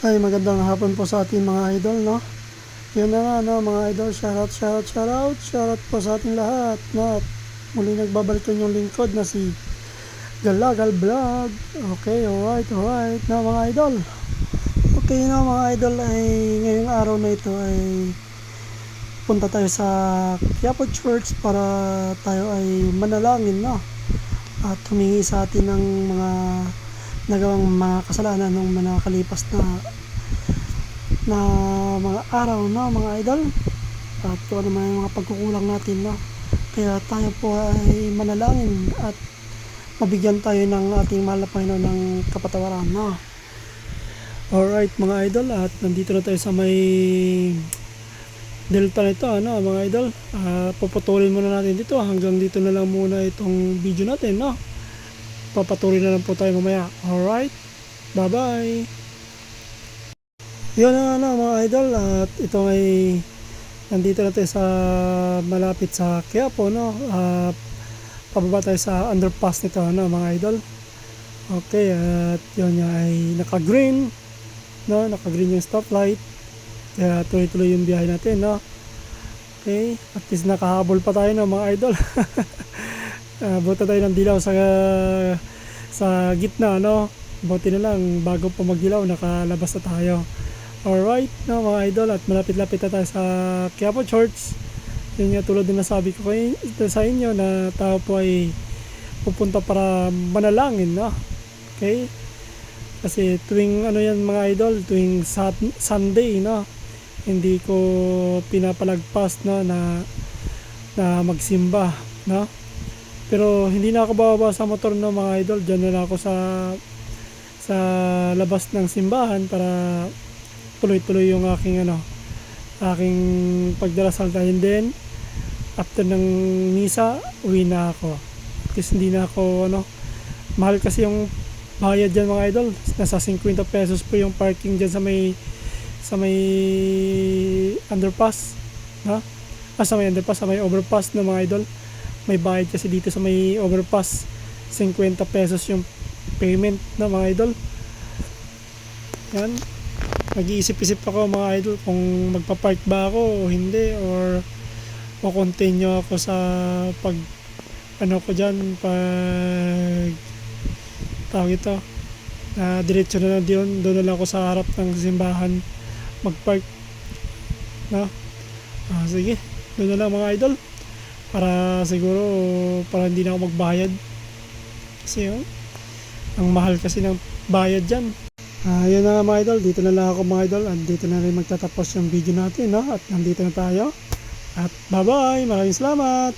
Ay, magandang hapon po sa ating mga idol, no? Yun na nga, no, mga idol, shoutout po sa ating lahat, no? At muli nagbabalik ko yung lingkod na si Galagal Vlog. Okay, alright, na mga idol. Okay, na mga idol, ay ngayong araw na ito ay punta tayo sa Quiapo Church para tayo ay manalangin, no? At humingi sa atin ng mga nagawang mga kasalanan ng mga nakakalipas na mga araw, no, mga idol, at kung ano man yung mga pagkukulang natin, no, kaya tayo po ay manalangin at mabigyan tayo ng ating mahal na Panginoon ng kapatawaran, no. Alright mga idol, at nandito na tayo sa may delta nito, ano mga idol. Puputulin muna natin dito, hanggang dito na lang muna itong video natin, no. Papatuloy na lang po tayo mamaya. Alright, bye bye. Yun na nga mga idol, at ito ay nandito na tayo sa malapit sa Quiapo, no. Pababa tayo sa underpass nito, no, mga idol. Okay, at yun nga ay naka-green, no, naka-green yung stoplight, kaya tuloy-tuloy yung biyahe natin, no. Okay, at least nakahabol pa tayo, no, mga idol. Buta tayo ng dilaw sa gitna, no. Buti na lang bago pa magdilaw nakalabas na tayo. Alright, no, mga idol, at malapit-lapit na tayo sa Quiapo Church. Yun nga, tulad din na sabi ko sa inyo na tayo po ay pupunta para manalangin, no. Okay, kasi tuwing ano yan mga idol, tuwing Sunday, no, hindi ko pinapalagpas, no, na magsimba, no. Pero hindi na ako bababa sa motor, no, mga idol. Diyan na lang ako sa labas ng simbahan para tuloy-tuloy yung aking pagdarasal, and then after ng misa uwi na ako. Kasi hindi na ako mahal kasi yung bayad dyan, mga idol. Nasa 50 pesos po yung parking dyan sa may underpass, no? Sa may underpass, sa may overpass, no, mga idol. May bayad kasi dito sa may overpass, 50 pesos yung payment, no, mga idol. Yan, nag-iisip-isip ako, mga idol, kung magpa-park ba ako o hindi, or continue ako sa pag ko dyan, pag tawag ito, diretso na lang doon na lang ako sa harap ng simbahan mag-park, no. Sige, doon na lang, mga idol, para siguro para hindi na ako magbayad kasi ang mahal kasi ng bayad dyan. Yun na nga, mga idol, dito na lang ako, mga idol, at dito na rin magtatapos yung video natin, no? At nandito na tayo, at bye bye, maraming salamat.